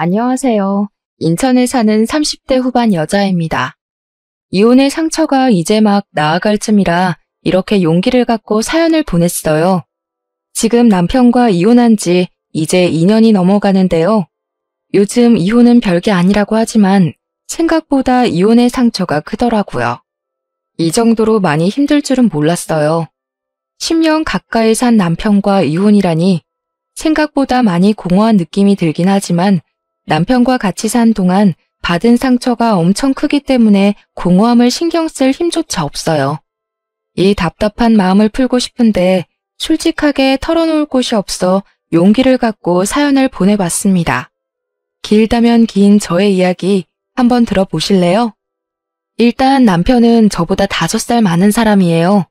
안녕하세요. 인천에 사는 30대 후반 여자입니다. 이혼의 상처가 이제 막 나아갈 쯤이라 이렇게 용기를 갖고 사연을 보냈어요. 지금 남편과 이혼한 지 이제 2년이 넘어가는데요. 요즘 이혼은 별게 아니라고 하지만 생각보다 이혼의 상처가 크더라고요. 이 정도로 많이 힘들 줄은 몰랐어요. 10년 가까이 산 남편과 이혼이라니 생각보다 많이 공허한 느낌이 들긴 하지만 남편과 같이 산 동안 받은 상처가 엄청 크기 때문에 공허함을 신경 쓸 힘조차 없어요. 이 답답한 마음을 풀고 싶은데 솔직하게 털어놓을 곳이 없어 용기를 갖고 사연을 보내봤습니다. 길다면 긴 저의 이야기 한번 들어보실래요? 일단 남편은 저보다 5살 많은 사람이에요.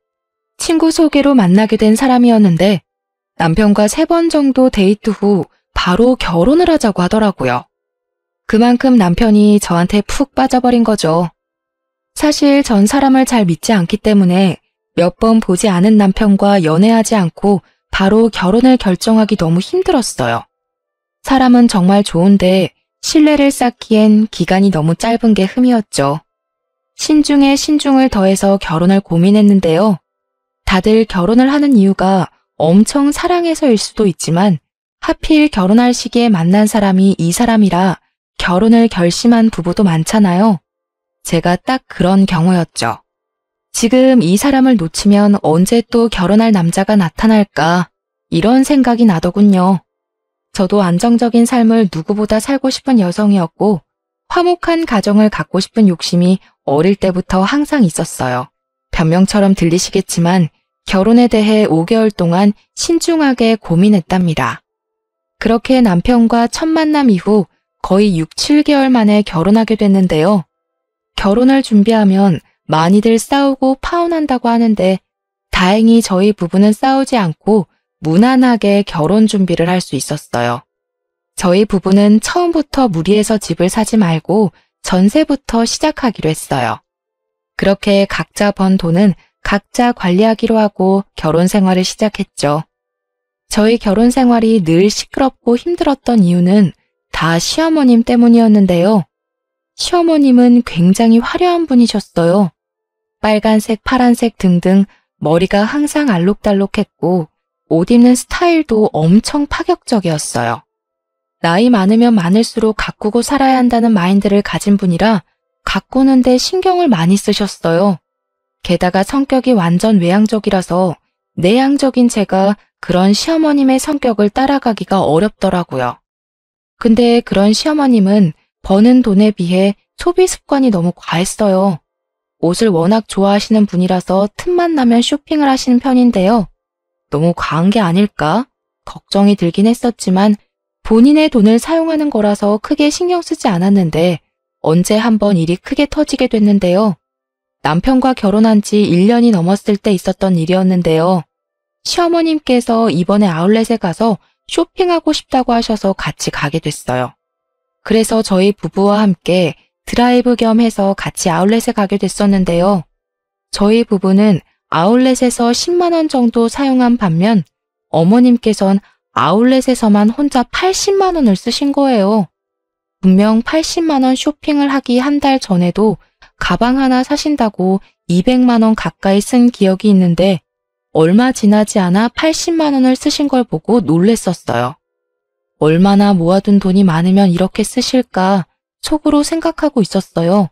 친구 소개로 만나게 된 사람이었는데 남편과 3번 정도 데이트 후 바로 결혼을 하자고 하더라고요. 그만큼 남편이 저한테 푹 빠져버린 거죠. 사실 전 사람을 잘 믿지 않기 때문에 몇 번 보지 않은 남편과 연애하지 않고 바로 결혼을 결정하기 너무 힘들었어요. 사람은 정말 좋은데 신뢰를 쌓기엔 기간이 너무 짧은 게 흠이었죠. 신중에 신중을 더해서 결혼을 고민했는데요. 다들 결혼을 하는 이유가 엄청 사랑해서일 수도 있지만 하필 결혼할 시기에 만난 사람이 이 사람이라 결혼을 결심한 부부도 많잖아요. 제가 딱 그런 경우였죠. 지금 이 사람을 놓치면 언제 또 결혼할 남자가 나타날까 이런 생각이 나더군요. 저도 안정적인 삶을 누구보다 살고 싶은 여성이었고 화목한 가정을 갖고 싶은 욕심이 어릴 때부터 항상 있었어요. 변명처럼 들리시겠지만 결혼에 대해 5개월 동안 신중하게 고민했답니다. 그렇게 남편과 첫 만남 이후 거의 6, 7개월 만에 결혼하게 됐는데요. 결혼을 준비하면 많이들 싸우고 파혼한다고 하는데 다행히 저희 부부는 싸우지 않고 무난하게 결혼 준비를 할 수 있었어요. 저희 부부는 처음부터 무리해서 집을 사지 말고 전세부터 시작하기로 했어요. 그렇게 각자 번 돈은 각자 관리하기로 하고 결혼 생활을 시작했죠. 저희 결혼 생활이 늘 시끄럽고 힘들었던 이유는 다 시어머님 때문이었는데요. 시어머님은 굉장히 화려한 분이셨어요. 빨간색, 파란색 등등 머리가 항상 알록달록했고 옷 입는 스타일도 엄청 파격적이었어요. 나이 많으면 많을수록 가꾸고 살아야 한다는 마인드를 가진 분이라 가꾸는데 신경을 많이 쓰셨어요. 게다가 성격이 완전 외향적이라서 내향적인 제가 그런 시어머님의 성격을 따라가기가 어렵더라고요. 근데 그런 시어머님은 버는 돈에 비해 소비 습관이 너무 과했어요. 옷을 워낙 좋아하시는 분이라서 틈만 나면 쇼핑을 하시는 편인데요. 너무 과한 게 아닐까? 걱정이 들긴 했었지만 본인의 돈을 사용하는 거라서 크게 신경 쓰지 않았는데 언제 한번 일이 크게 터지게 됐는데요. 남편과 결혼한 지 1년이 넘었을 때 있었던 일이었는데요. 시어머님께서 이번에 아울렛에 가서 쇼핑하고 싶다고 하셔서 같이 가게 됐어요. 그래서 저희 부부와 함께 드라이브 겸 해서 같이 아울렛에 가게 됐었는데요. 저희 부부는 아울렛에서 10만 원 정도 사용한 반면 어머님께선 아울렛에서만 혼자 80만 원을 쓰신 거예요. 분명 80만 원 쇼핑을 하기 한 달 전에도 가방 하나 사신다고 200만 원 가까이 쓴 기억이 있는데 얼마 지나지 않아 80만 원을 쓰신 걸 보고 놀랬었어요. 얼마나 모아둔 돈이 많으면 이렇게 쓰실까 속으로 생각하고 있었어요.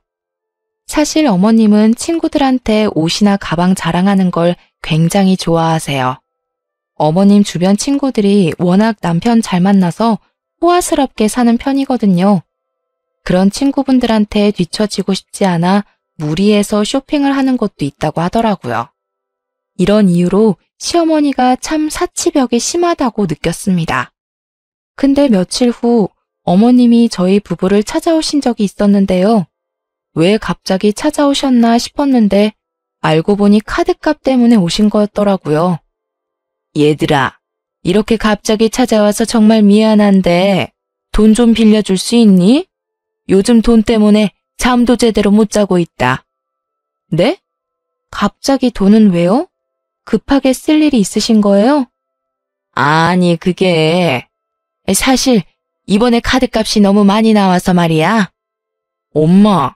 사실 어머님은 친구들한테 옷이나 가방 자랑하는 걸 굉장히 좋아하세요. 어머님 주변 친구들이 워낙 남편 잘 만나서 호화스럽게 사는 편이거든요. 그런 친구분들한테 뒤처지고 싶지 않아 무리해서 쇼핑을 하는 것도 있다고 하더라고요. 이런 이유로 시어머니가 참 사치벽이 심하다고 느꼈습니다. 근데 며칠 후 어머님이 저희 부부를 찾아오신 적이 있었는데요. 왜 갑자기 찾아오셨나 싶었는데 알고 보니 카드값 때문에 오신 거였더라고요. 얘들아, 이렇게 갑자기 찾아와서 정말 미안한데 돈 좀 빌려줄 수 있니? 요즘 돈 때문에 잠도 제대로 못 자고 있다. 네? 갑자기 돈은 왜요? 급하게 쓸 일이 있으신 거예요? 아니, 그게 사실 이번에 카드값이 너무 많이 나와서 말이야. 엄마,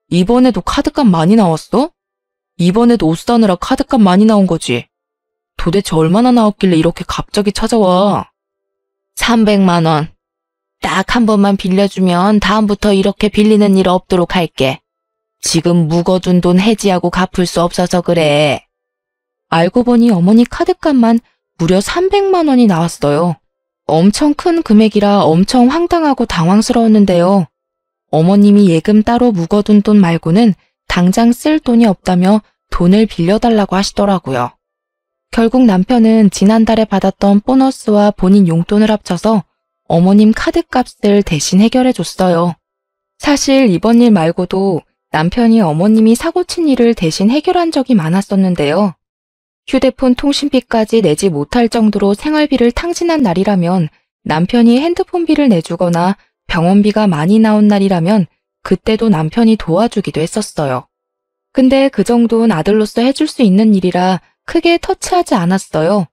이번에도 카드값 많이 나왔어? 이번에도 옷 사느라 카드값 많이 나온 거지? 도대체 얼마나 나왔길래 이렇게 갑자기 찾아와? 300만 원. 딱 한 번만 빌려주면 다음부터 이렇게 빌리는 일 없도록 할게. 지금 묵어둔 돈 해지하고 갚을 수 없어서 그래. 알고 보니 어머니 카드값만 무려 300만 원이 나왔어요. 엄청 큰 금액이라 엄청 황당하고 당황스러웠는데요. 어머님이 예금 따로 묵어둔 돈 말고는 당장 쓸 돈이 없다며 돈을 빌려달라고 하시더라고요. 결국 남편은 지난달에 받았던 보너스와 본인 용돈을 합쳐서 어머님 카드값을 대신 해결해줬어요. 사실 이번 일 말고도 남편이 어머님이 사고친 일을 대신 해결한 적이 많았었는데요. 휴대폰 통신비까지 내지 못할 정도로 생활비를 탕진한 날이라면 남편이 핸드폰비를 내주거나 병원비가 많이 나온 날이라면 그때도 남편이 도와주기도 했었어요. 근데 그 정도는 아들로서 해줄 수 있는 일이라 크게 터치하지 않았어요.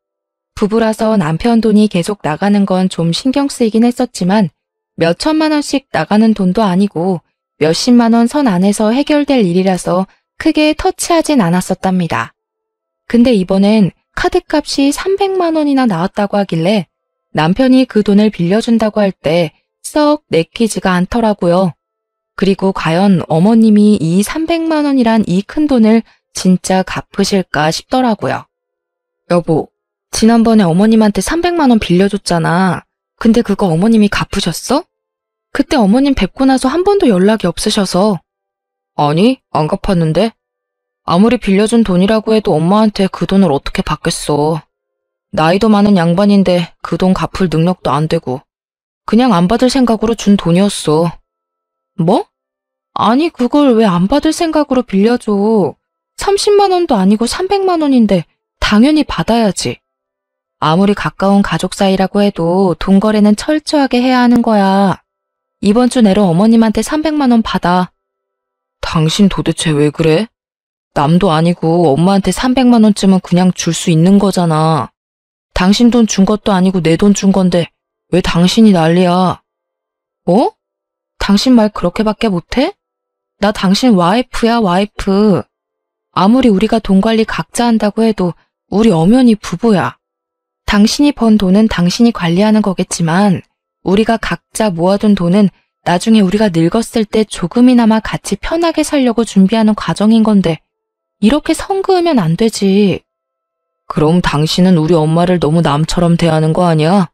부부라서 남편 돈이 계속 나가는 건 좀 신경 쓰이긴 했었지만 몇 천만 원씩 나가는 돈도 아니고 몇십만 원 선 안에서 해결될 일이라서 크게 터치하진 않았었답니다. 근데 이번엔 카드값이 300만 원이나 나왔다고 하길래 남편이 그 돈을 빌려준다고 할 때 썩 내키지가 않더라고요. 그리고 과연 어머님이 이 300만 원이란 이 큰 돈을 진짜 갚으실까 싶더라고요. 여보, 지난번에 어머님한테 300만 원 빌려줬잖아. 근데 그거 어머님이 갚으셨어? 그때 어머님 뵙고 나서 한 번도 연락이 없으셔서. 아니, 안 갚았는데. 아무리 빌려준 돈이라고 해도 엄마한테 그 돈을 어떻게 받겠어. 나이도 많은 양반인데 그 돈 갚을 능력도 안 되고. 그냥 안 받을 생각으로 준 돈이었어. 뭐? 아니, 그걸 왜 안 받을 생각으로 빌려줘. 30만 원도 아니고 300만 원인데 당연히 받아야지. 아무리 가까운 가족 사이라고 해도 돈 거래는 철저하게 해야 하는 거야. 이번 주 내로 어머님한테 300만 원 받아. 당신 도대체 왜 그래? 남도 아니고 엄마한테 300만 원쯤은 그냥 줄 수 있는 거잖아. 당신 돈 준 것도 아니고 내 돈 준 건데 왜 당신이 난리야? 어? 당신 말 그렇게밖에 못해? 나 당신 와이프야, 와이프. 아무리 우리가 돈 관리 각자 한다고 해도 우리 엄연히 부부야. 당신이 번 돈은 당신이 관리하는 거겠지만 우리가 각자 모아둔 돈은 나중에 우리가 늙었을 때 조금이나마 같이 편하게 살려고 준비하는 과정인 건데 이렇게 선 그으면 안 되지. 그럼 당신은 우리 엄마를 너무 남처럼 대하는 거 아니야?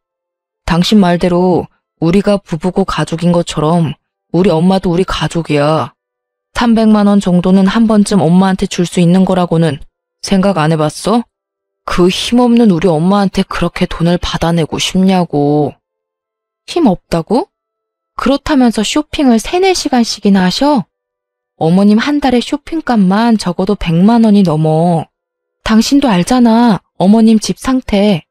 당신 말대로 우리가 부부고 가족인 것처럼 우리 엄마도 우리 가족이야. 300만 원 정도는 한 번쯤 엄마한테 줄 수 있는 거라고는 생각 안 해봤어? 그 힘없는 우리 엄마한테 그렇게 돈을 받아내고 싶냐고. 힘 없다고? 그렇다면서 쇼핑을 3, 4시간씩이나 하셔? 어머님 한 달에 쇼핑값만 적어도 100만 원이 넘어. 당신도 알잖아, 어머님 집 상태.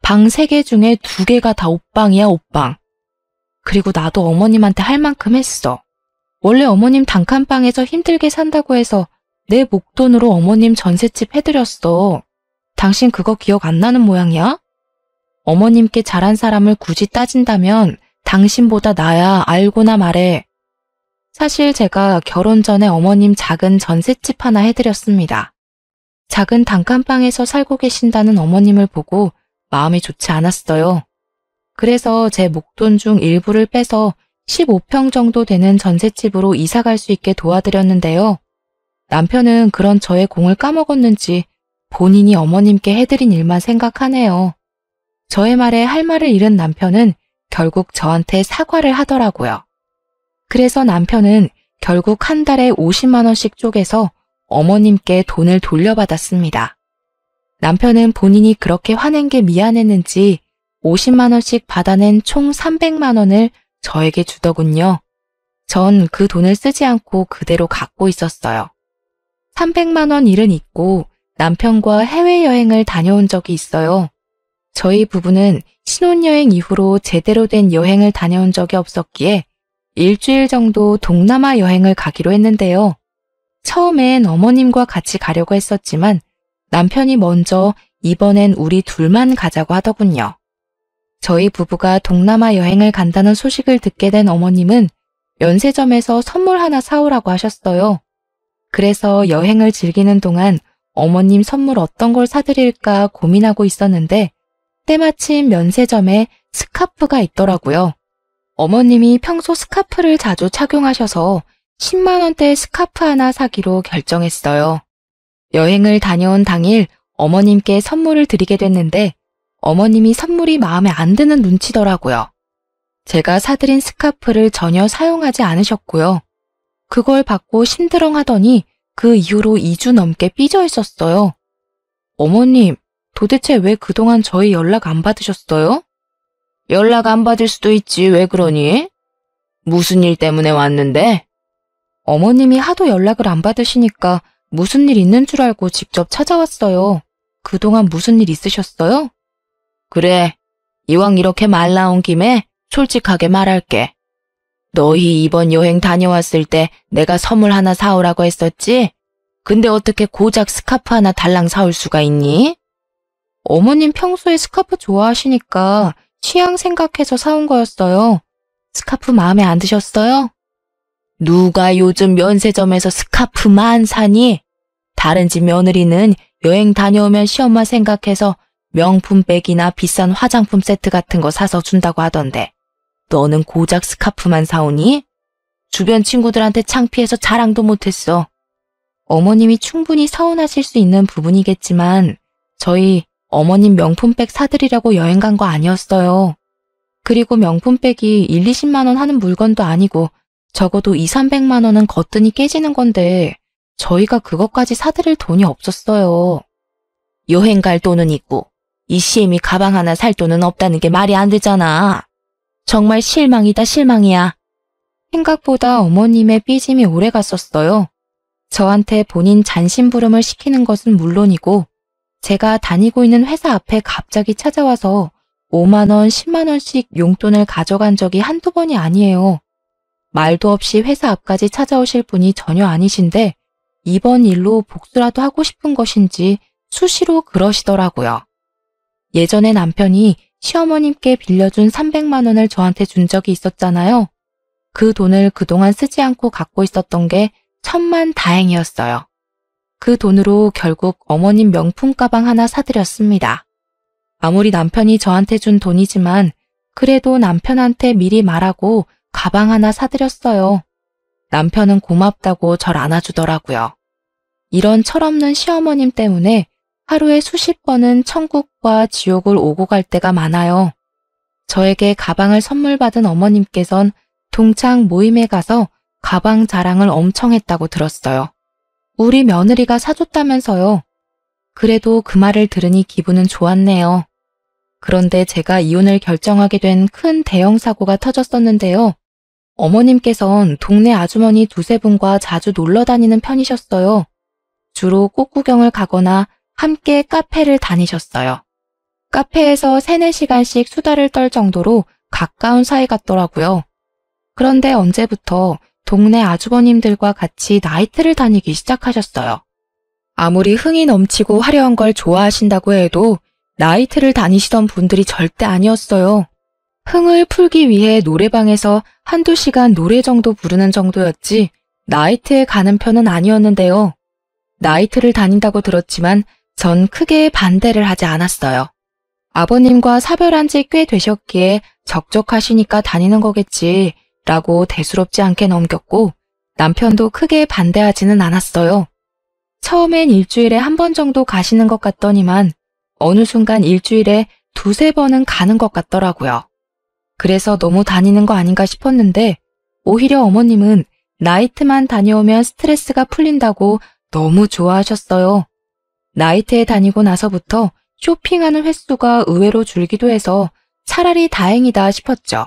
방 3개 중에 2개가 다 옷방이야, 옷방. 그리고 나도 어머님한테 할 만큼 했어. 원래 어머님 단칸방에서 힘들게 산다고 해서 내 목돈으로 어머님 전셋집 해드렸어. 당신 그거 기억 안 나는 모양이야? 어머님께 잘한 사람을 굳이 따진다면 당신보다 나야, 알고나 말해. 사실 제가 결혼 전에 어머님 작은 전셋집 하나 해드렸습니다. 작은 단칸방에서 살고 계신다는 어머님을 보고 마음이 좋지 않았어요. 그래서 제 목돈 중 일부를 빼서 15평 정도 되는 전셋집으로 이사 갈 수 있게 도와드렸는데요. 남편은 그런 저의 공을 까먹었는지 본인이 어머님께 해드린 일만 생각하네요. 저의 말에 할 말을 잃은 남편은 결국 저한테 사과를 하더라고요. 그래서 남편은 결국 한 달에 50만 원씩 쪼개서 어머님께 돈을 돌려받았습니다. 남편은 본인이 그렇게 화낸 게 미안했는지 50만 원씩 받아낸 총 300만 원을 저에게 주더군요. 전 그 돈을 쓰지 않고 그대로 갖고 있었어요. 300만 원 일은 있고 남편과 해외여행을 다녀온 적이 있어요. 저희 부부는 신혼여행 이후로 제대로 된 여행을 다녀온 적이 없었기에 일주일 정도 동남아 여행을 가기로 했는데요. 처음엔 어머님과 같이 가려고 했었지만 남편이 먼저 이번엔 우리 둘만 가자고 하더군요. 저희 부부가 동남아 여행을 간다는 소식을 듣게 된 어머님은 면세점에서 선물 하나 사오라고 하셨어요. 그래서 여행을 즐기는 동안 어머님 선물 어떤 걸 사드릴까 고민하고 있었는데 때마침 면세점에 스카프가 있더라고요. 어머님이 평소 스카프를 자주 착용하셔서 10만 원대 스카프 하나 사기로 결정했어요. 여행을 다녀온 당일 어머님께 선물을 드리게 됐는데 어머님이 선물이 마음에 안 드는 눈치더라고요. 제가 사드린 스카프를 전혀 사용하지 않으셨고요. 그걸 받고 심드렁하더니 그 이후로 2주 넘게 삐져 있었어요. 어머님, 도대체 왜 그동안 저희 연락 안 받으셨어요? 연락 안 받을 수도 있지, 왜 그러니? 무슨 일 때문에 왔는데? 어머님이 하도 연락을 안 받으시니까 무슨 일 있는 줄 알고 직접 찾아왔어요. 그동안 무슨 일 있으셨어요? 그래, 이왕 이렇게 말 나온 김에 솔직하게 말할게. 너희 이번 여행 다녀왔을 때 내가 선물 하나 사오라고 했었지? 근데 어떻게 고작 스카프 하나 달랑 사올 수가 있니? 어머님 평소에 스카프 좋아하시니까 취향 생각해서 사온 거였어요. 스카프 마음에 안 드셨어요? 누가 요즘 면세점에서 스카프만 사니? 다른 집 며느리는 여행 다녀오면 시엄마 생각해서 명품백이나 비싼 화장품 세트 같은 거 사서 준다고 하던데 너는 고작 스카프만 사오니? 주변 친구들한테 창피해서 자랑도 못했어. 어머님이 충분히 서운하실 수 있는 부분이겠지만 저희 어머님 명품백 사드리려고 여행 간 거 아니었어요. 그리고 명품백이 1, 20만 원 하는 물건도 아니고 적어도 2, 300만 원은 거뜬히 깨지는 건데 저희가 그것까지 사드릴 돈이 없었어요. 여행 갈 돈은 있고 이 시엠이 가방 하나 살 돈은 없다는 게 말이 안 되잖아. 정말 실망이다 실망이야. 생각보다 어머님의 삐짐이 오래 갔었어요. 저한테 본인 잔심부름을 시키는 것은 물론이고 제가 다니고 있는 회사 앞에 갑자기 찾아와서 5만 원, 10만 원씩 용돈을 가져간 적이 한두 번이 아니에요. 말도 없이 회사 앞까지 찾아오실 분이 전혀 아니신데 이번 일로 복수라도 하고 싶은 것인지 수시로 그러시더라고요. 예전에 남편이 시어머님께 빌려준 300만 원을 저한테 준 적이 있었잖아요. 그 돈을 그동안 쓰지 않고 갖고 있었던 게 천만다행이었어요. 그 돈으로 결국 어머님 명품 가방 하나 사드렸습니다. 아무리 남편이 저한테 준 돈이지만 그래도 남편한테 미리 말하고 가방 하나 사드렸어요. 남편은 고맙다고 절 안아주더라고요. 이런 철없는 시어머님 때문에 하루에 수십 번은 천국과 지옥을 오고 갈 때가 많아요. 저에게 가방을 선물 받은 어머님께선 동창 모임에 가서 가방 자랑을 엄청 했다고 들었어요. 우리 며느리가 사줬다면서요. 그래도 그 말을 들으니 기분은 좋았네요. 그런데 제가 이혼을 결정하게 된 큰 대형 사고가 터졌었는데요. 어머님께선 동네 아주머니 두세 분과 자주 놀러 다니는 편이셨어요. 주로 꽃 구경을 가거나 함께 카페를 다니셨어요. 카페에서 3, 4시간씩 수다를 떨 정도로 가까운 사이 같더라고요. 그런데 언제부터 동네 아주버님들과 같이 나이트를 다니기 시작하셨어요. 아무리 흥이 넘치고 화려한 걸 좋아하신다고 해도 나이트를 다니시던 분들이 절대 아니었어요. 흥을 풀기 위해 노래방에서 한두 시간 노래 정도 부르는 정도였지 나이트에 가는 편은 아니었는데요. 나이트를 다닌다고 들었지만 전 크게 반대를 하지 않았어요. 아버님과 사별한 지 꽤 되셨기에 적적하시니까 다니는 거겠지 라고 대수롭지 않게 넘겼고 남편도 크게 반대하지는 않았어요. 처음엔 일주일에 한 번 정도 가시는 것 같더니만 어느 순간 일주일에 두세 번은 가는 것 같더라고요. 그래서 너무 다니는 거 아닌가 싶었는데 오히려 어머님은 나이트만 다녀오면 스트레스가 풀린다고 너무 좋아하셨어요. 나이트에 다니고 나서부터 쇼핑하는 횟수가 의외로 줄기도 해서 차라리 다행이다 싶었죠.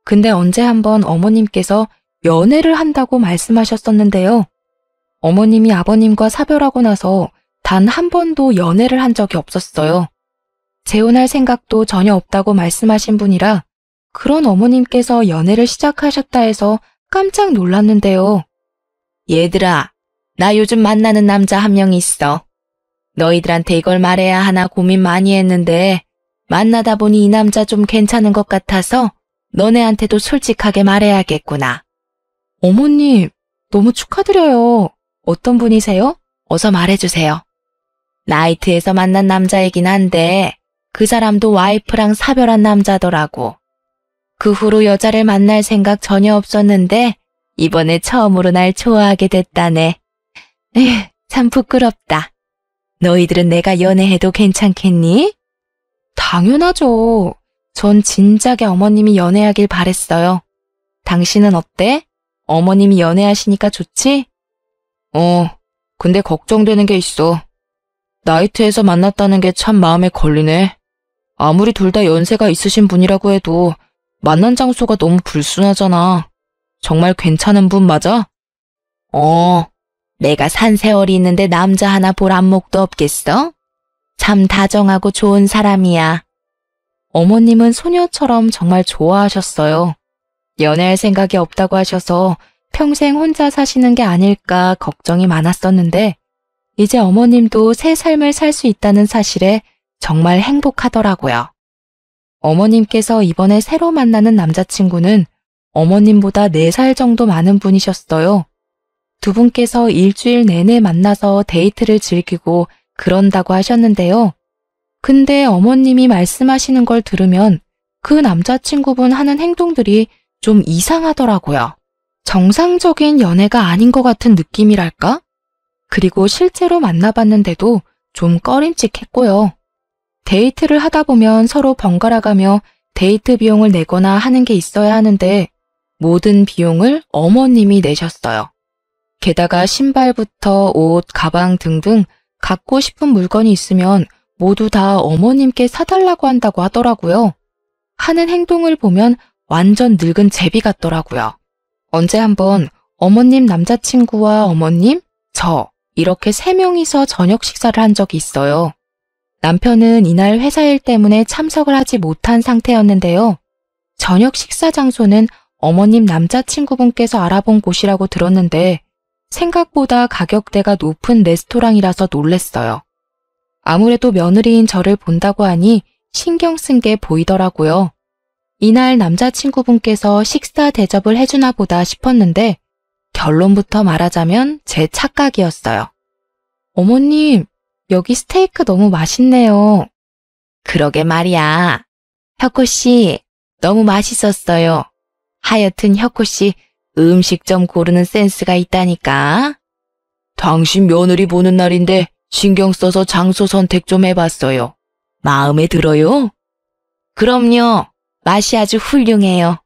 근데 언제 한번 어머님께서 연애를 한다고 말씀하셨었는데요. 어머님이 아버님과 사별하고 나서 단 한 번도 연애를 한 적이 없었어요. 재혼할 생각도 전혀 없다고 말씀하신 분이라 그런 어머님께서 연애를 시작하셨다 해서 깜짝 놀랐는데요. 얘들아, 나 요즘 만나는 남자 한 명 있어. 너희들한테 이걸 말해야 하나 고민 많이 했는데 만나다 보니 이 남자 좀 괜찮은 것 같아서 너네한테도 솔직하게 말해야겠구나. 어머님, 너무 축하드려요. 어떤 분이세요? 어서 말해주세요. 나이트에서 만난 남자이긴 한데 그 사람도 와이프랑 사별한 남자더라고. 그 후로 여자를 만날 생각 전혀 없었는데 이번에 처음으로 날 좋아하게 됐다네. 에휴, 참 부끄럽다. 너희들은 내가 연애해도 괜찮겠니? 당연하죠. 전 진작에 어머님이 연애하길 바랬어요. 당신은 어때? 어머님이 연애하시니까 좋지? 근데 걱정되는 게 있어. 나이트에서 만났다는 게 참 마음에 걸리네. 아무리 둘 다 연세가 있으신 분이라고 해도 만난 장소가 너무 불순하잖아. 정말 괜찮은 분 맞아? 내가 산 세월이 있는데 남자 하나 볼 안목도 없겠어? 참 다정하고 좋은 사람이야. 어머님은 소녀처럼 정말 좋아하셨어요. 연애할 생각이 없다고 하셔서 평생 혼자 사시는 게 아닐까 걱정이 많았었는데 이제 어머님도 새 삶을 살 수 있다는 사실에 정말 행복하더라고요. 어머님께서 이번에 새로 만나는 남자친구는 어머님보다 4살 정도 많은 분이셨어요. 두 분께서 일주일 내내 만나서 데이트를 즐기고 그런다고 하셨는데요. 근데 어머님이 말씀하시는 걸 들으면 그 남자친구분 하는 행동들이 좀 이상하더라고요. 정상적인 연애가 아닌 것 같은 느낌이랄까? 그리고 실제로 만나봤는데도 좀 꺼림칙했고요. 데이트를 하다 보면 서로 번갈아가며 데이트 비용을 내거나 하는 게 있어야 하는데 모든 비용을 어머님이 내셨어요. 게다가 신발부터 옷, 가방 등등 갖고 싶은 물건이 있으면 모두 다 어머님께 사달라고 한다고 하더라고요. 하는 행동을 보면 완전 늙은 제비 같더라고요. 언제 한번 어머님 남자친구와 어머님, 저 이렇게 3명이서 저녁 식사를 한 적이 있어요. 남편은 이날 회사 일 때문에 참석을 하지 못한 상태였는데요. 저녁 식사 장소는 어머님 남자친구분께서 알아본 곳이라고 들었는데 생각보다 가격대가 높은 레스토랑이라서 놀랬어요. 아무래도 며느리인 저를 본다고 하니 신경 쓴 게 보이더라고요. 이날 남자친구분께서 식사 대접을 해주나 보다 싶었는데 결론부터 말하자면 제 착각이었어요. 어머님, 여기 스테이크 너무 맛있네요. 그러게 말이야. 혁호씨, 너무 맛있었어요. 하여튼 혁호씨, 음식 좀 고르는 센스가 있다니까. 당신 며느리 보는 날인데 신경 써서 장소 선택 좀 해봤어요. 마음에 들어요? 그럼요. 맛이 아주 훌륭해요.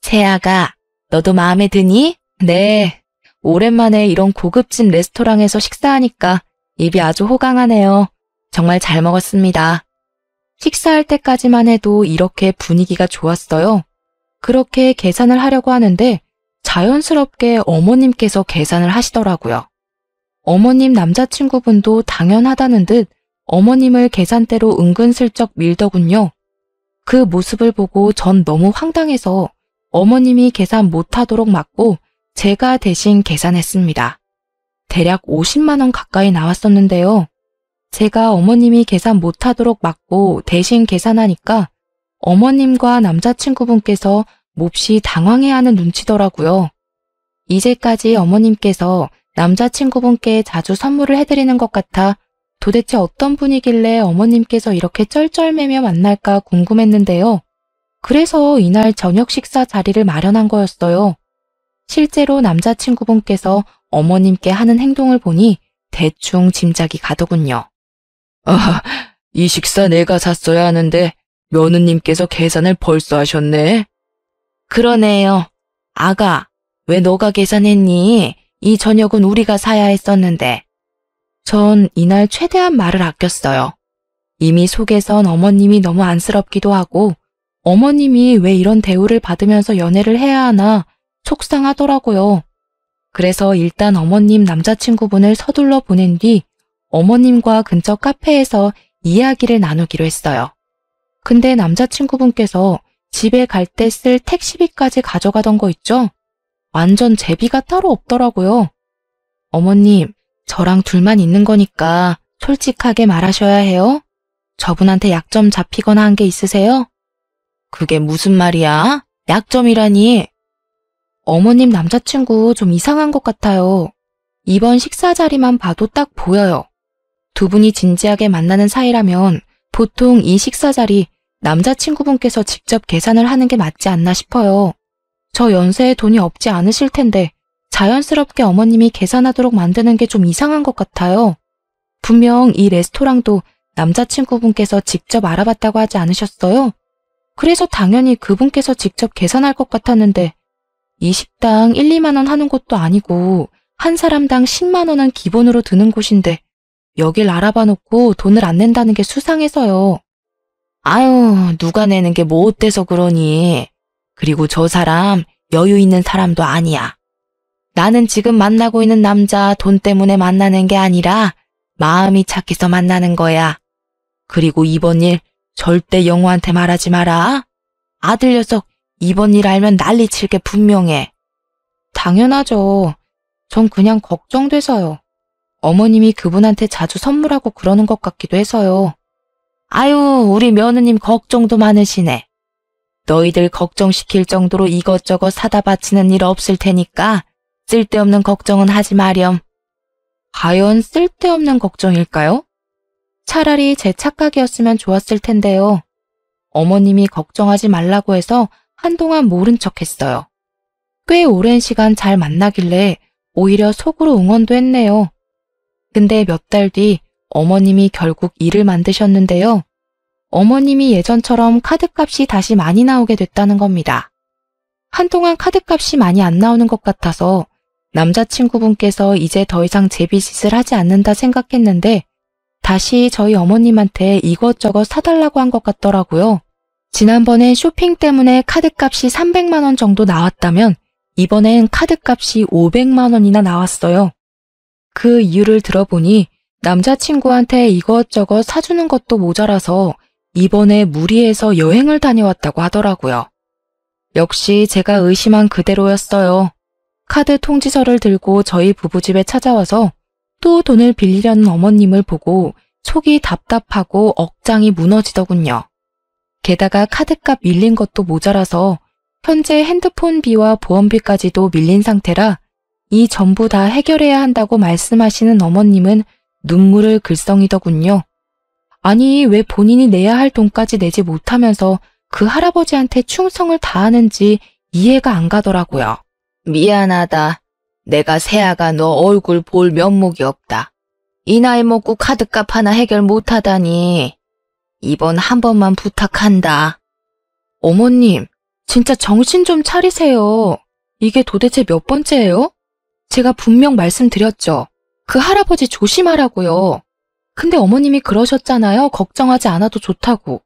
세아가, 너도 마음에 드니? 네. 오랜만에 이런 고급진 레스토랑에서 식사하니까 입이 아주 호강하네요. 정말 잘 먹었습니다. 식사할 때까지만 해도 이렇게 분위기가 좋았어요. 그렇게 계산을 하려고 하는데 자연스럽게 어머님께서 계산을 하시더라고요. 어머님 남자친구분도 당연하다는 듯 어머님을 계산대로 은근슬쩍 밀더군요. 그 모습을 보고 전 너무 황당해서 어머님이 계산 못하도록 막고 제가 대신 계산했습니다. 대략 50만 원 가까이 나왔었는데요. 제가 어머님이 계산 못하도록 막고 대신 계산하니까 어머님과 남자친구분께서 몹시 당황해하는 눈치더라고요. 이제까지 어머님께서 남자친구분께 자주 선물을 해드리는 것 같아 도대체 어떤 분이길래 어머님께서 이렇게 쩔쩔매며 만날까 궁금했는데요. 그래서 이날 저녁 식사 자리를 마련한 거였어요. 실제로 남자친구분께서 어머님께 하는 행동을 보니 대충 짐작이 가더군요. 이 식사 내가 샀어야 하는데 며느님께서 계산을 벌써 하셨네. 그러네요. 아가, 왜 너가 계산했니? 이 저녁은 우리가 사야 했었는데. 전 이날 최대한 말을 아꼈어요. 이미 속에선 어머님이 너무 안쓰럽기도 하고 어머님이 왜 이런 대우를 받으면서 연애를 해야 하나 속상하더라고요. 그래서 일단 어머님 남자친구분을 서둘러 보낸 뒤 어머님과 근처 카페에서 이야기를 나누기로 했어요. 근데 남자친구분께서 집에 갈 때 쓸 택시비까지 가져가던 거 있죠? 완전 제비가 따로 없더라고요. 어머님, 저랑 둘만 있는 거니까 솔직하게 말하셔야 해요. 저분한테 약점 잡히거나 한 게 있으세요? 그게 무슨 말이야? 약점이라니? 어머님 남자친구 좀 이상한 것 같아요. 이번 식사 자리만 봐도 딱 보여요. 두 분이 진지하게 만나는 사이라면 보통 이 식사 자리 남자친구분께서 직접 계산을 하는 게 맞지 않나 싶어요. 저 연세에 돈이 없지 않으실 텐데 자연스럽게 어머님이 계산하도록 만드는 게 좀 이상한 것 같아요. 분명 이 레스토랑도 남자친구분께서 직접 알아봤다고 하지 않으셨어요? 그래서 당연히 그분께서 직접 계산할 것 같았는데 이 식당 1, 2만 원 하는 곳도 아니고 한 사람당 10만 원은 기본으로 드는 곳인데 여길 알아봐 놓고 돈을 안 낸다는 게 수상해서요. 아유, 누가 내는 게 뭐 어때서 그러니. 그리고 저 사람 여유 있는 사람도 아니야. 나는 지금 만나고 있는 남자 돈 때문에 만나는 게 아니라 마음이 착해서 만나는 거야. 그리고 이번 일 절대 영호한테 말하지 마라. 아들 녀석 이번 일 알면 난리 칠 게 분명해. 당연하죠. 전 그냥 걱정돼서요. 어머님이 그분한테 자주 선물하고 그러는 것 같기도 해서요. 아유, 우리 며느님 걱정도 많으시네. 너희들 걱정시킬 정도로 이것저것 사다 바치는 일 없을 테니까 쓸데없는 걱정은 하지 마렴. 과연 쓸데없는 걱정일까요? 차라리 제 착각이었으면 좋았을 텐데요. 어머님이 걱정하지 말라고 해서 한동안 모른 척 했어요. 꽤 오랜 시간 잘 만나길래 오히려 속으로 응원도 했네요. 근데 몇 달 뒤 어머님이 결국 일을 만드셨는데요. 어머님이 예전처럼 카드값이 다시 많이 나오게 됐다는 겁니다. 한동안 카드값이 많이 안 나오는 것 같아서 남자친구분께서 이제 더 이상 제비짓을 하지 않는다 생각했는데 다시 저희 어머님한테 이것저것 사달라고 한 것 같더라고요. 지난번에 쇼핑 때문에 카드값이 300만 원 정도 나왔다면 이번엔 카드값이 500만 원이나 나왔어요. 그 이유를 들어보니 남자친구한테 이것저것 사주는 것도 모자라서 이번에 무리해서 여행을 다녀왔다고 하더라고요. 역시 제가 의심한 그대로였어요. 카드 통지서를 들고 저희 부부집에 찾아와서 또 돈을 빌리려는 어머님을 보고 속이 답답하고 억장이 무너지더군요. 게다가 카드값 밀린 것도 모자라서 현재 핸드폰비와 보험비까지도 밀린 상태라 이 전부 다 해결해야 한다고 말씀하시는 어머님은 눈물을 글썽이더군요. 아니, 왜 본인이 내야 할 돈까지 내지 못하면서 그 할아버지한테 충성을 다하는지 이해가 안 가더라고요. 미안하다. 내가 새아가 너 얼굴 볼 면목이 없다. 이 나이 먹고 카드값 하나 해결 못하다니. 이번 한 번만 부탁한다. 어머님, 진짜 정신 좀 차리세요. 이게 도대체 몇 번째예요? 제가 분명 말씀드렸죠. 그 할아버지 조심하라고요. 근데 어머님이 그러셨잖아요. 걱정하지 않아도 좋다고.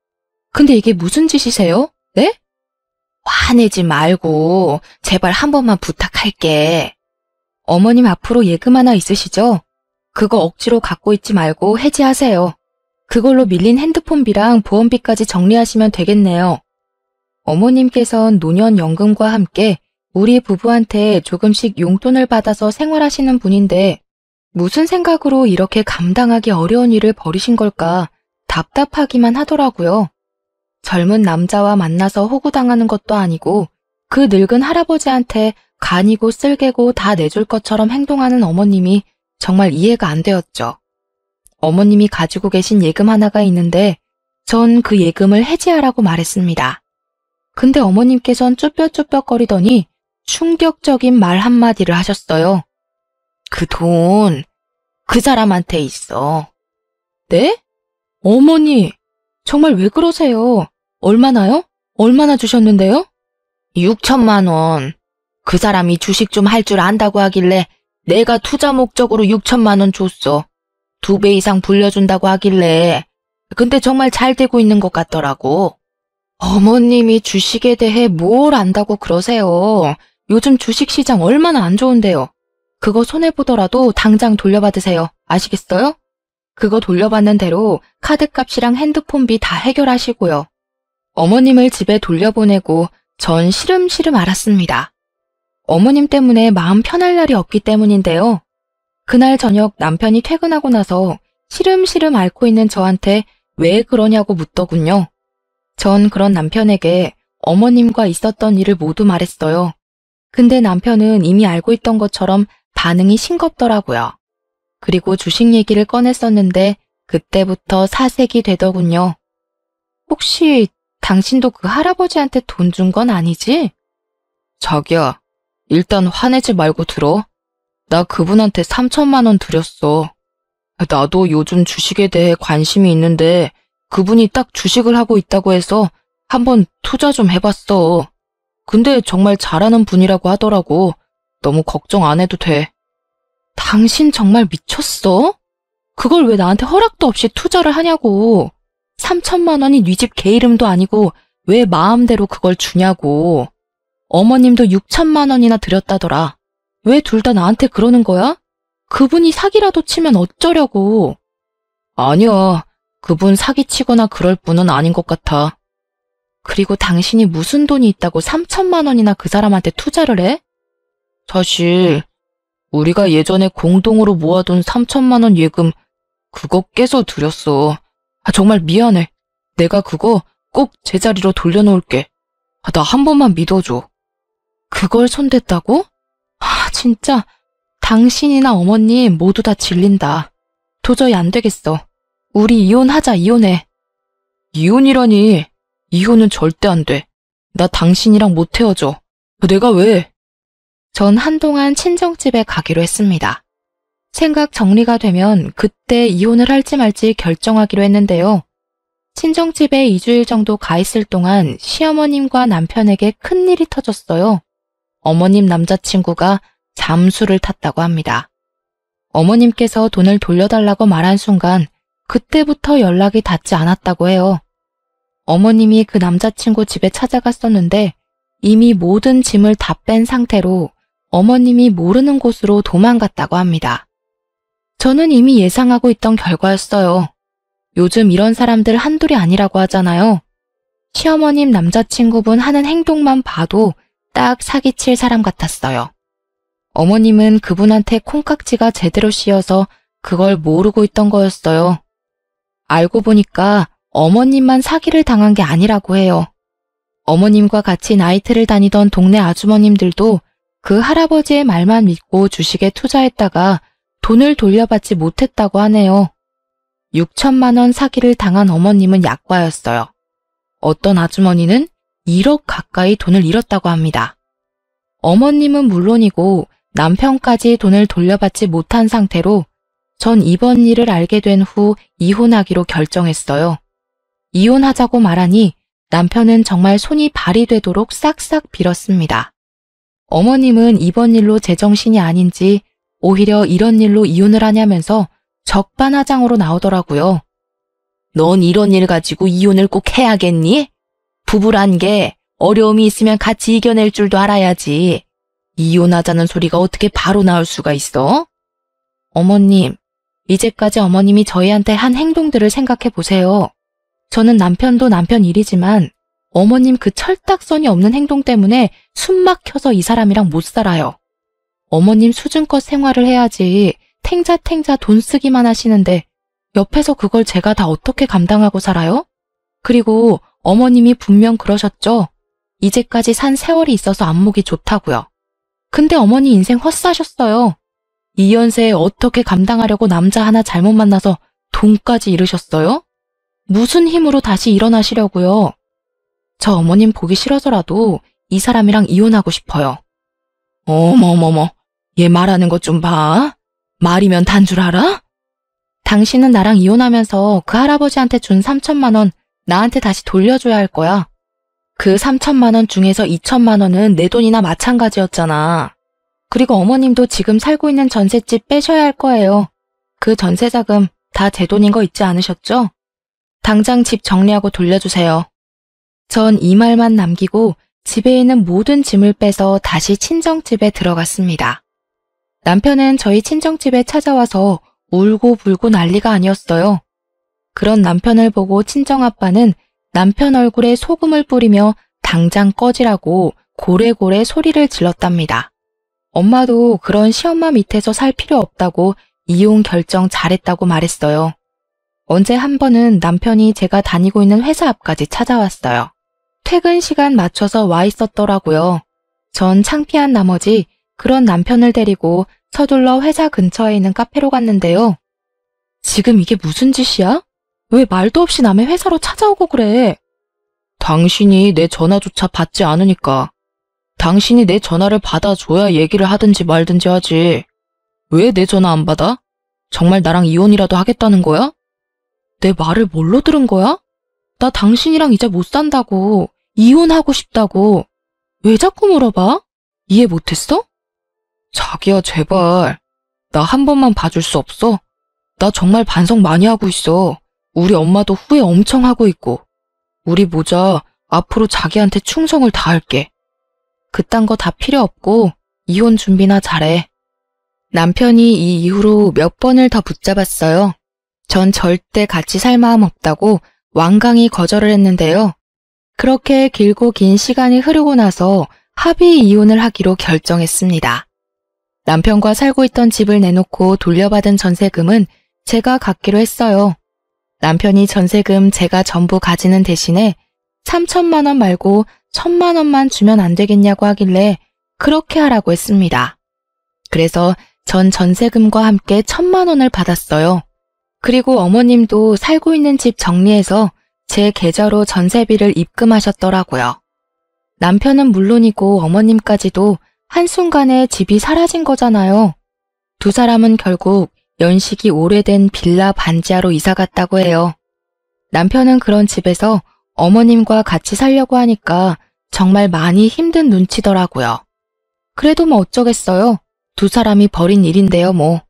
근데 이게 무슨 짓이세요? 네? 화내지 말고 제발 한 번만 부탁할게. 어머님 앞으로 예금 하나 있으시죠? 그거 억지로 갖고 있지 말고 해지하세요. 그걸로 밀린 핸드폰비랑 보험비까지 정리하시면 되겠네요. 어머님께선 노년연금과 함께 우리 부부한테 조금씩 용돈을 받아서 생활하시는 분인데 무슨 생각으로 이렇게 감당하기 어려운 일을 벌이신 걸까 답답하기만 하더라고요. 젊은 남자와 만나서 호구당하는 것도 아니고 그 늙은 할아버지한테 간이고 쓸개고 다 내줄 것처럼 행동하는 어머님이 정말 이해가 안 되었죠. 어머님이 가지고 계신 예금 하나가 있는데 전 그 예금을 해지하라고 말했습니다. 근데 어머님께선 쭈뼛쭈뼛거리더니 충격적인 말 한마디를 하셨어요. 그 돈, 그 사람한테 있어. 네? 어머니, 정말 왜 그러세요? 얼마나요? 얼마나 주셨는데요? 6천만 원. 그 사람이 주식 좀 할 줄 안다고 하길래 내가 투자 목적으로 6천만 원 줬어. 2배 이상 불려준다고 하길래. 근데 정말 잘 되고 있는 것 같더라고. 어머님이 주식에 대해 뭘 안다고 그러세요. 요즘 주식시장 얼마나 안 좋은데요. 그거 손해보더라도 당장 돌려받으세요. 아시겠어요? 그거 돌려받는 대로 카드값이랑 핸드폰비 다 해결하시고요. 어머님을 집에 돌려보내고 전 시름시름 알았습니다. 어머님 때문에 마음 편할 날이 없기 때문인데요. 그날 저녁 남편이 퇴근하고 나서 시름시름 앓고 있는 저한테 왜 그러냐고 묻더군요. 전 그런 남편에게 어머님과 있었던 일을 모두 말했어요. 근데 남편은 이미 알고 있던 것처럼 반응이 싱겁더라고요. 그리고 주식 얘기를 꺼냈었는데 그때부터 사색이 되더군요. 혹시 당신도 그 할아버지한테 돈 준 건 아니지? 자기야, 일단 화내지 말고 들어. 나 그분한테 3천만 원 드렸어. 나도 요즘 주식에 대해 관심이 있는데 그분이 딱 주식을 하고 있다고 해서 한번 투자 좀 해봤어. 근데 정말 잘하는 분이라고 하더라고. 너무 걱정 안 해도 돼. 당신 정말 미쳤어? 그걸 왜 나한테 허락도 없이 투자를 하냐고. 3천만 원이 네 집 개 이름도 아니고 왜 마음대로 그걸 주냐고. 어머님도 6천만 원이나 드렸다더라. 왜 둘 다 나한테 그러는 거야? 그분이 사기라도 치면 어쩌려고. 아니야. 그분 사기치거나 그럴 분은 아닌 것 같아. 그리고 당신이 무슨 돈이 있다고 3천만 원이나 그 사람한테 투자를 해? 사실 우리가 예전에 공동으로 모아둔 3천만 원 예금 그거 깨서 드렸어. 정말 미안해. 내가 그거 꼭 제자리로 돌려놓을게. 나 한 번만 믿어줘. 그걸 손댔다고? 진짜 당신이나 어머님 모두 다 질린다. 도저히 안 되겠어. 우리 이혼하자, 이혼해. 이혼이라니. 이혼은 절대 안 돼. 나 당신이랑 못 헤어져. 내가 왜? 전 한동안 친정집에 가기로 했습니다. 생각 정리가 되면 그때 이혼을 할지 말지 결정하기로 했는데요. 친정집에 2주일 정도 가 있을 동안 시어머님과 남편에게 큰일이 터졌어요. 어머님 남자친구가 잠수를 탔다고 합니다. 어머님께서 돈을 돌려달라고 말한 순간 그때부터 연락이 닿지 않았다고 해요. 어머님이 그 남자친구 집에 찾아갔었는데 이미 모든 짐을 다 뺀 상태로 어머님이 모르는 곳으로 도망갔다고 합니다. 저는 이미 예상하고 있던 결과였어요. 요즘 이런 사람들 한둘이 아니라고 하잖아요. 시어머님 남자친구분 하는 행동만 봐도 딱 사기칠 사람 같았어요. 어머님은 그분한테 콩깍지가 제대로 씌어서 그걸 모르고 있던 거였어요. 알고 보니까 어머님만 사기를 당한 게 아니라고 해요. 어머님과 같이 나이트를 다니던 동네 아주머님들도 그 할아버지의 말만 믿고 주식에 투자했다가 돈을 돌려받지 못했다고 하네요. 6천만 원 사기를 당한 어머님은 약과였어요. 어떤 아주머니는 1억 가까이 돈을 잃었다고 합니다. 어머님은 물론이고 남편까지 돈을 돌려받지 못한 상태로 전 이번 일을 알게 된 후 이혼하기로 결정했어요. 이혼하자고 말하니 남편은 정말 손이 발이 되도록 싹싹 빌었습니다. 어머님은 이번 일로 제정신이 아닌지 오히려 이런 일로 이혼을 하냐면서 적반하장으로 나오더라고요. 넌 이런 일 가지고 이혼을 꼭 해야겠니? 부부란 게 어려움이 있으면 같이 이겨낼 줄도 알아야지. 이혼하자는 소리가 어떻게 바로 나올 수가 있어? 어머님, 이제까지 어머님이 저희한테 한 행동들을 생각해 보세요. 저는 남편도 남편 일이지만 어머님 그 철딱선이 없는 행동 때문에 숨 막혀서 이 사람이랑 못 살아요. 어머님 수준껏 생활을 해야지 탱자탱자 돈 쓰기만 하시는데 옆에서 그걸 제가 다 어떻게 감당하고 살아요? 그리고 어머님이 분명 그러셨죠? 이제까지 산 세월이 있어서 안목이 좋다고요. 근데 어머니 인생 헛사셨어요. 이 연세에 어떻게 감당하려고 남자 하나 잘못 만나서 돈까지 잃으셨어요? 무슨 힘으로 다시 일어나시려고요? 저 어머님 보기 싫어서라도 이 사람이랑 이혼하고 싶어요. 어머머머, 얘 말하는 것 좀 봐. 말이면 단 줄 알아? 당신은 나랑 이혼하면서 그 할아버지한테 준 3천만 원 나한테 다시 돌려줘야 할 거야. 그 3천만 원 중에서 2천만 원은 내 돈이나 마찬가지였잖아. 그리고 어머님도 지금 살고 있는 전셋집 빼셔야 할 거예요. 그 전세자금 다 제 돈인 거 잊지 않으셨죠? 당장 집 정리하고 돌려주세요. 전 이 말만 남기고 집에 있는 모든 짐을 빼서 다시 친정집에 들어갔습니다. 남편은 저희 친정집에 찾아와서 울고불고 난리가 아니었어요. 그런 남편을 보고 친정아빠는 남편 얼굴에 소금을 뿌리며 당장 꺼지라고 고래고래 소리를 질렀답니다. 엄마도 그런 시엄마 밑에서 살 필요 없다고 이혼 결정 잘했다고 말했어요. 언제 한 번은 남편이 제가 다니고 있는 회사 앞까지 찾아왔어요. 퇴근 시간 맞춰서 와 있었더라고요. 전 창피한 나머지 그런 남편을 데리고 서둘러 회사 근처에 있는 카페로 갔는데요. 지금 이게 무슨 짓이야? 왜 말도 없이 남의 회사로 찾아오고 그래? 당신이 내 전화조차 받지 않으니까. 당신이 내 전화를 받아줘야 얘기를 하든지 말든지 하지. 왜 내 전화 안 받아? 정말 나랑 이혼이라도 하겠다는 거야? 내 말을 뭘로 들은 거야? 나 당신이랑 이제 못 산다고, 이혼하고 싶다고. 왜 자꾸 물어봐? 이해 못했어? 자기야, 제발. 나 한 번만 봐줄 수 없어? 나 정말 반성 많이 하고 있어. 우리 엄마도 후회 엄청 하고 있고. 우리 모자 앞으로 자기한테 충성을 다할게. 그딴 거 다 필요 없고 이혼 준비나 잘해. 남편이 이 이후로 몇 번을 더 붙잡았어요. 전 절대 같이 살 마음 없다고 완강히 거절을 했는데요. 그렇게 길고 긴 시간이 흐르고 나서 합의 이혼을 하기로 결정했습니다. 남편과 살고 있던 집을 내놓고 돌려받은 전세금은 제가 갖기로 했어요. 남편이 전세금 제가 전부 가지는 대신에 3천만 원 말고 1,000만 원만 주면 안 되겠냐고 하길래 그렇게 하라고 했습니다. 그래서 전 전세금과 함께 1,000만 원을 받았어요. 그리고 어머님도 살고 있는 집 정리해서 제 계좌로 전세비를 입금하셨더라고요. 남편은 물론이고 어머님까지도 한순간에 집이 사라진 거잖아요. 두 사람은 결국 연식이 오래된 빌라 반지하로 이사 갔다고 해요. 남편은 그런 집에서 어머님과 같이 살려고 하니까 정말 많이 힘든 눈치더라고요. 그래도 뭐 어쩌겠어요. 두 사람이 벌인 일인데요, 뭐.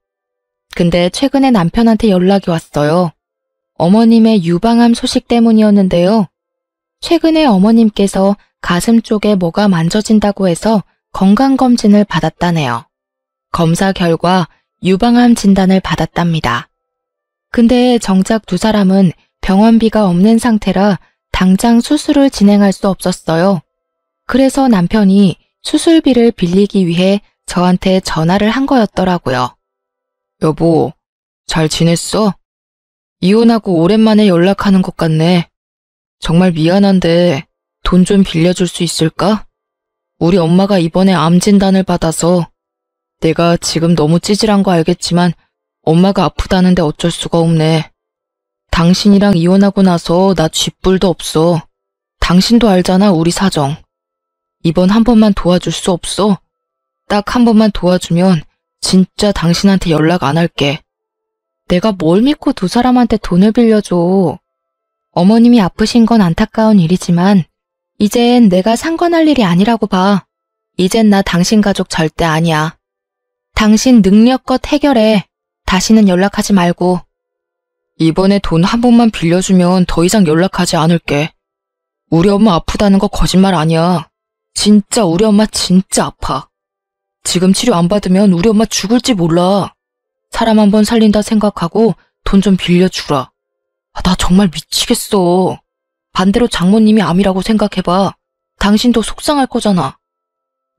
근데 최근에 남편한테 연락이 왔어요. 어머님의 유방암 소식 때문이었는데요. 최근에 어머님께서 가슴 쪽에 뭐가 만져진다고 해서 건강검진을 받았다네요. 검사 결과 유방암 진단을 받았답니다. 근데 정작 두 사람은 병원비가 없는 상태라 당장 수술을 진행할 수 없었어요. 그래서 남편이 수술비를 빌리기 위해 저한테 전화를 한 거였더라고요. 여보, 잘 지냈어? 이혼하고 오랜만에 연락하는 것 같네. 정말 미안한데 돈 좀 빌려줄 수 있을까? 우리 엄마가 이번에 암 진단을 받아서 내가 지금 너무 찌질한 거 알겠지만 엄마가 아프다는데 어쩔 수가 없네. 당신이랑 이혼하고 나서 나 쥐뿔도 없어. 당신도 알잖아, 우리 사정. 이번 한 번만 도와줄 수 없어? 딱 한 번만 도와주면 진짜 당신한테 연락 안 할게. 내가 뭘 믿고 두 사람한테 돈을 빌려줘. 어머님이 아프신 건 안타까운 일이지만 이젠 내가 상관할 일이 아니라고 봐. 이젠 나 당신 가족 절대 아니야. 당신 능력껏 해결해. 다시는 연락하지 말고. 이번에 돈 한 번만 빌려주면 더 이상 연락하지 않을게. 우리 엄마 아프다는 거 거짓말 아니야. 진짜 우리 엄마 진짜 아파. 지금 치료 안 받으면 우리 엄마 죽을지 몰라. 사람 한 번 살린다 생각하고 돈 좀 빌려주라. 나 정말 미치겠어. 반대로 장모님이 암이라고 생각해봐. 당신도 속상할 거잖아.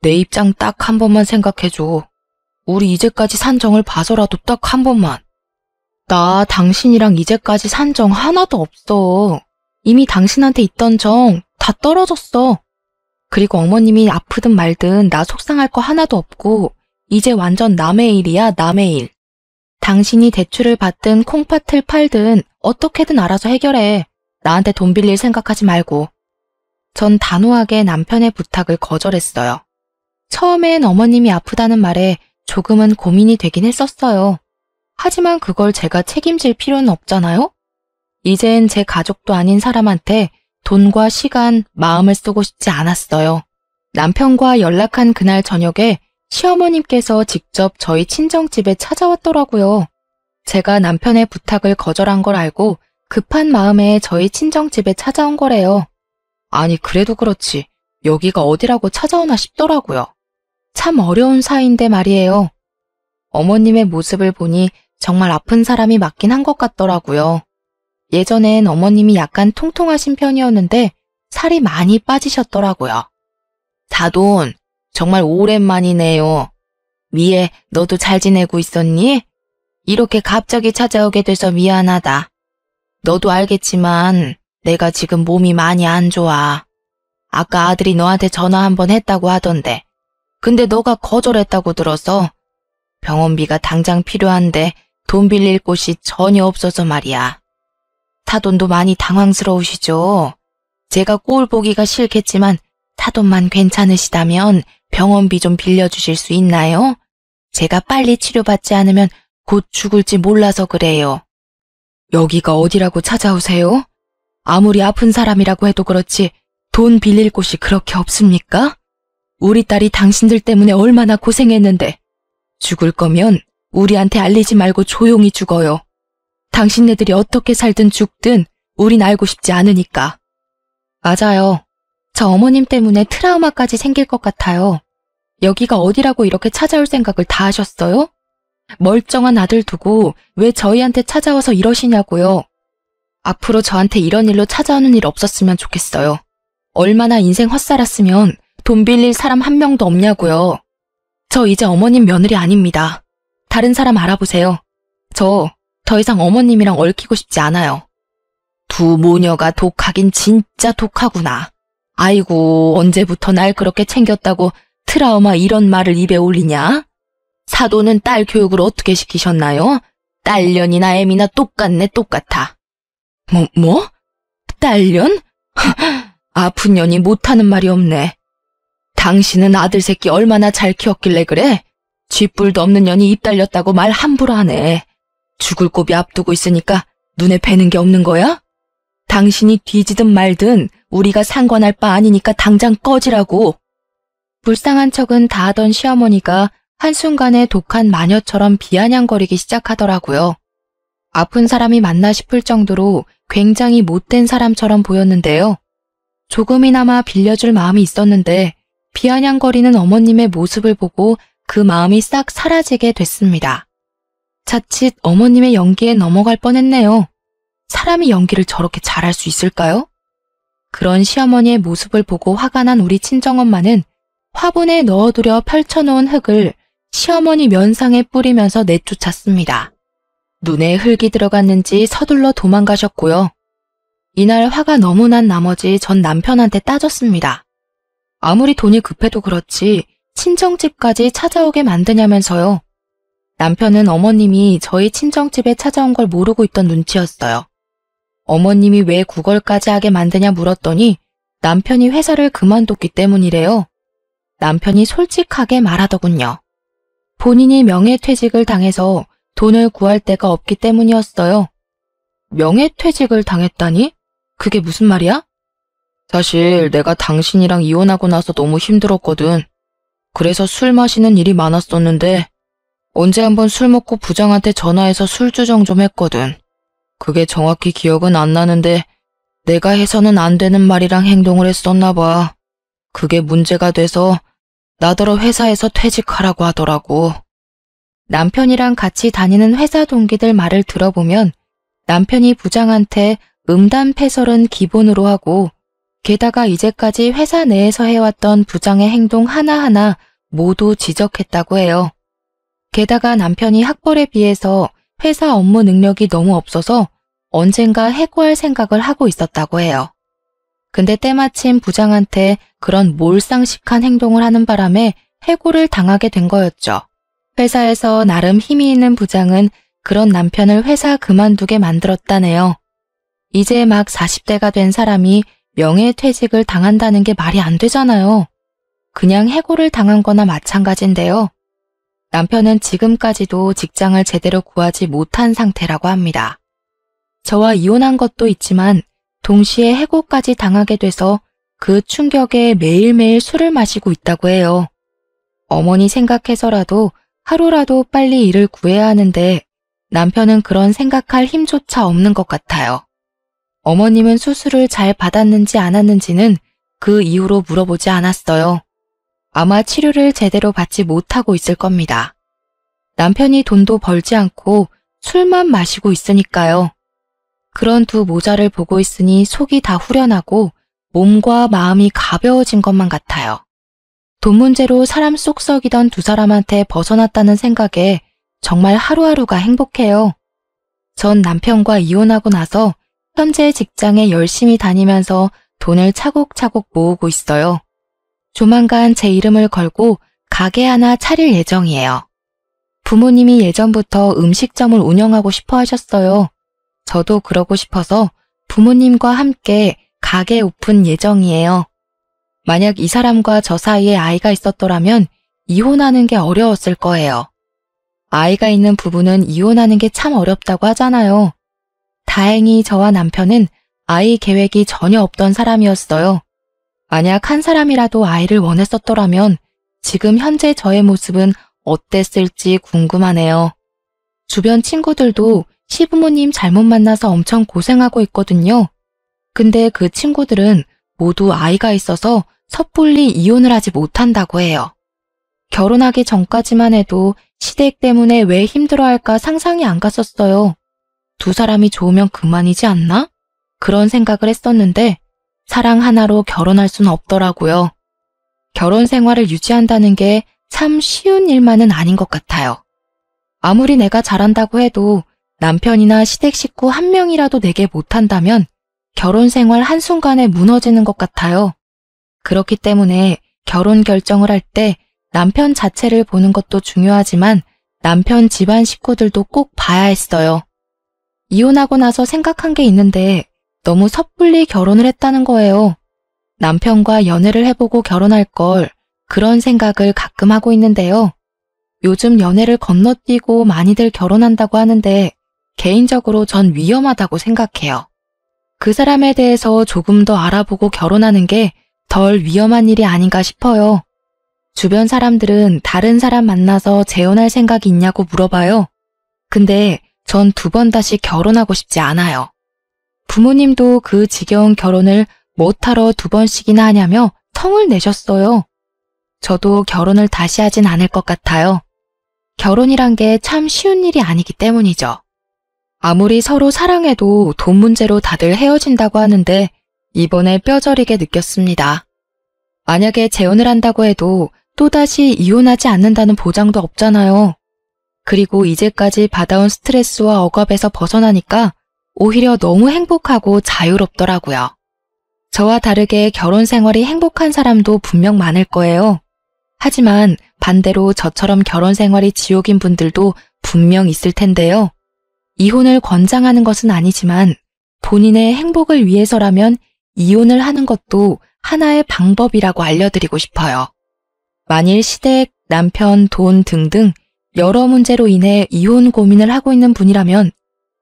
내 입장 딱 한 번만 생각해줘. 우리 이제까지 산 정을 봐서라도 딱 한 번만. 나 당신이랑 이제까지 산 정 하나도 없어. 이미 당신한테 있던 정 다 떨어졌어. 그리고 어머님이 아프든 말든 나 속상할 거 하나도 없고 이제 완전 남의 일이야, 남의 일. 당신이 대출을 받든 콩팥을 팔든 어떻게든 알아서 해결해. 나한테 돈 빌릴 생각하지 말고. 전 단호하게 남편의 부탁을 거절했어요. 처음엔 어머님이 아프다는 말에 조금은 고민이 되긴 했었어요. 하지만 그걸 제가 책임질 필요는 없잖아요? 이젠 제 가족도 아닌 사람한테 돈과 시간, 마음을 쓰고 싶지 않았어요. 남편과 연락한 그날 저녁에 시어머님께서 직접 저희 친정집에 찾아왔더라고요. 제가 남편의 부탁을 거절한 걸 알고 급한 마음에 저희 친정집에 찾아온 거래요. 아니, 그래도 그렇지. 여기가 어디라고 찾아오나 싶더라고요. 참 어려운 사이인데 말이에요. 어머님의 모습을 보니 정말 아픈 사람이 맞긴 한 것 같더라고요. 예전엔 어머님이 약간 통통하신 편이었는데 살이 많이 빠지셨더라고요. 사돈, 정말 오랜만이네요. 미애, 너도 잘 지내고 있었니? 이렇게 갑자기 찾아오게 돼서 미안하다. 너도 알겠지만 내가 지금 몸이 많이 안 좋아. 아까 아들이 너한테 전화 한번 했다고 하던데. 근데 너가 거절했다고 들어서 병원비가 당장 필요한데 돈 빌릴 곳이 전혀 없어서 말이야. 사돈도 많이 당황스러우시죠? 제가 꼴 보기가 싫겠지만 사돈만 괜찮으시다면 병원비 좀 빌려주실 수 있나요? 제가 빨리 치료받지 않으면 곧 죽을지 몰라서 그래요. 여기가 어디라고 찾아오세요? 아무리 아픈 사람이라고 해도 그렇지 돈 빌릴 곳이 그렇게 없습니까? 우리 딸이 당신들 때문에 얼마나 고생했는데 죽을 거면 우리한테 알리지 말고 조용히 죽어요. 당신네들이 어떻게 살든 죽든 우린 알고 싶지 않으니까. 맞아요. 저 어머님 때문에 트라우마까지 생길 것 같아요. 여기가 어디라고 이렇게 찾아올 생각을 다 하셨어요? 멀쩡한 아들 두고 왜 저희한테 찾아와서 이러시냐고요. 앞으로 저한테 이런 일로 찾아오는 일 없었으면 좋겠어요. 얼마나 인생 헛살았으면 돈 빌릴 사람 한 명도 없냐고요. 저 이제 어머님 며느리 아닙니다. 다른 사람 알아보세요. 저 더 이상 어머님이랑 얽히고 싶지 않아요. 두 모녀가 독하긴 진짜 독하구나. 아이고, 언제부터 날 그렇게 챙겼다고 트라우마 이런 말을 입에 올리냐? 사돈은 딸 교육을 어떻게 시키셨나요? 딸년이나 애미나 똑같네, 똑같아. 뭐? 딸년? 아픈 년이 못하는 말이 없네. 당신은 아들 새끼 얼마나 잘 키웠길래 그래? 쥐뿔도 없는 년이 입 달렸다고 말 함부로 하네. 죽을 고비 앞두고 있으니까 눈에 뵈는 게 없는 거야? 당신이 뒤지든 말든 우리가 상관할 바 아니니까 당장 꺼지라고. 불쌍한 척은 다 하던 시어머니가 한순간에 독한 마녀처럼 비아냥거리기 시작하더라고요. 아픈 사람이 맞나 싶을 정도로 굉장히 못된 사람처럼 보였는데요. 조금이나마 빌려줄 마음이 있었는데 비아냥거리는 어머님의 모습을 보고 그 마음이 싹 사라지게 됐습니다. 자칫 어머님의 연기에 넘어갈 뻔했네요. 사람이 연기를 저렇게 잘할 수 있을까요? 그런 시어머니의 모습을 보고 화가 난 우리 친정엄마는 화분에 넣어두려 펼쳐놓은 흙을 시어머니 면상에 뿌리면서 내쫓았습니다. 눈에 흙이 들어갔는지 서둘러 도망가셨고요. 이날 화가 너무 난 나머지 전 남편한테 따졌습니다. 아무리 돈이 급해도 그렇지 친정집까지 찾아오게 만드냐면서요. 남편은 어머님이 저희 친정집에 찾아온 걸 모르고 있던 눈치였어요. 어머님이 왜 구걸까지 하게 만드냐 물었더니 남편이 회사를 그만뒀기 때문이래요. 남편이 솔직하게 말하더군요. 본인이 명예퇴직을 당해서 돈을 구할 데가 없기 때문이었어요. 명예퇴직을 당했다니? 그게 무슨 말이야? 사실 내가 당신이랑 이혼하고 나서 너무 힘들었거든. 그래서 술 마시는 일이 많았었는데 언제 한번 술 먹고 부장한테 전화해서 술 주정 좀 했거든. 그게 정확히 기억은 안 나는데 내가 해서는 안 되는 말이랑 행동을 했었나 봐. 그게 문제가 돼서 나더러 회사에서 퇴직하라고 하더라고. 남편이랑 같이 다니는 회사 동기들 말을 들어보면 남편이 부장한테 음담패설은 기본으로 하고 게다가 이제까지 회사 내에서 해왔던 부장의 행동 하나하나 모두 지적했다고 해요. 게다가 남편이 학벌에 비해서 회사 업무 능력이 너무 없어서 언젠가 해고할 생각을 하고 있었다고 해요. 근데 때마침 부장한테 그런 몰상식한 행동을 하는 바람에 해고를 당하게 된 거였죠. 회사에서 나름 힘이 있는 부장은 그런 남편을 회사 그만두게 만들었다네요. 이제 막 40대가 된 사람이 명예퇴직을 당한다는 게 말이 안 되잖아요. 그냥 해고를 당한 거나 마찬가지인데요. 남편은 지금까지도 직장을 제대로 구하지 못한 상태라고 합니다. 저와 이혼한 것도 있지만 동시에 해고까지 당하게 돼서 그 충격에 매일매일 술을 마시고 있다고 해요. 어머니 생각해서라도 하루라도 빨리 일을 구해야 하는데 남편은 그런 생각할 힘조차 없는 것 같아요. 어머님은 수술을 잘 받았는지 안 받았는지는 그 이후로 물어보지 않았어요. 아마 치료를 제대로 받지 못하고 있을 겁니다. 남편이 돈도 벌지 않고 술만 마시고 있으니까요. 그런 두 모자를 보고 있으니 속이 다 후련하고 몸과 마음이 가벼워진 것만 같아요. 돈 문제로 사람 속 썩이던 두 사람한테 벗어났다는 생각에 정말 하루하루가 행복해요. 전 남편과 이혼하고 나서 현재 직장에 열심히 다니면서 돈을 차곡차곡 모으고 있어요. 조만간 제 이름을 걸고 가게 하나 차릴 예정이에요. 부모님이 예전부터 음식점을 운영하고 싶어 하셨어요. 저도 그러고 싶어서 부모님과 함께 가게 오픈 예정이에요. 만약 이 사람과 저 사이에 아이가 있었더라면 이혼하는 게 어려웠을 거예요. 아이가 있는 부부는 이혼하는 게 참 어렵다고 하잖아요. 다행히 저와 남편은 아이 계획이 전혀 없던 사람이었어요. 만약 한 사람이라도 아이를 원했었더라면 지금 현재 저의 모습은 어땠을지 궁금하네요. 주변 친구들도 시부모님 잘못 만나서 엄청 고생하고 있거든요. 근데 그 친구들은 모두 아이가 있어서 섣불리 이혼을 하지 못한다고 해요. 결혼하기 전까지만 해도 시댁 때문에 왜 힘들어할까 상상이 안 갔었어요. 두 사람이 좋으면 그만이지 않나? 그런 생각을 했었는데 사랑 하나로 결혼할 수는 없더라고요. 결혼 생활을 유지한다는 게 참 쉬운 일만은 아닌 것 같아요. 아무리 내가 잘한다고 해도 남편이나 시댁 식구 한 명이라도 내게 못한다면 결혼 생활 한순간에 무너지는 것 같아요. 그렇기 때문에 결혼 결정을 할 때 남편 자체를 보는 것도 중요하지만 남편 집안 식구들도 꼭 봐야 했어요. 이혼하고 나서 생각한 게 있는데 너무 섣불리 결혼을 했다는 거예요. 남편과 연애를 해보고 결혼할 걸 그런 생각을 가끔 하고 있는데요. 요즘 연애를 건너뛰고 많이들 결혼한다고 하는데 개인적으로 전 위험하다고 생각해요. 그 사람에 대해서 조금 더 알아보고 결혼하는 게 덜 위험한 일이 아닌가 싶어요. 주변 사람들은 다른 사람 만나서 재혼할 생각이 있냐고 물어봐요. 근데 전 2번 다시 결혼하고 싶지 않아요. 부모님도 그 지겨운 결혼을 못하러 2번씩이나 하냐며 성을 내셨어요. 저도 결혼을 다시 하진 않을 것 같아요. 결혼이란 게 참 쉬운 일이 아니기 때문이죠. 아무리 서로 사랑해도 돈 문제로 다들 헤어진다고 하는데 이번에 뼈저리게 느꼈습니다. 만약에 재혼을 한다고 해도 또다시 이혼하지 않는다는 보장도 없잖아요. 그리고 이제까지 받아온 스트레스와 억압에서 벗어나니까 오히려 너무 행복하고 자유롭더라고요. 저와 다르게 결혼 생활이 행복한 사람도 분명 많을 거예요. 하지만 반대로 저처럼 결혼 생활이 지옥인 분들도 분명 있을 텐데요. 이혼을 권장하는 것은 아니지만 본인의 행복을 위해서라면 이혼을 하는 것도 하나의 방법이라고 알려드리고 싶어요. 만일 시댁, 남편, 돈 등등 여러 문제로 인해 이혼 고민을 하고 있는 분이라면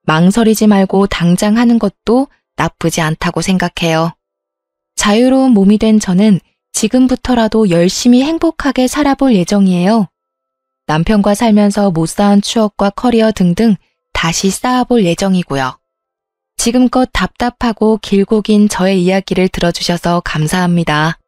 망설이지 말고 당장 하는 것도 나쁘지 않다고 생각해요. 자유로운 몸이 된 저는 지금부터라도 열심히 행복하게 살아볼 예정이에요. 남편과 살면서 못 쌓은 추억과 커리어 등등 다시 쌓아볼 예정이고요. 지금껏 답답하고 길고 긴 저의 이야기를 들어주셔서 감사합니다.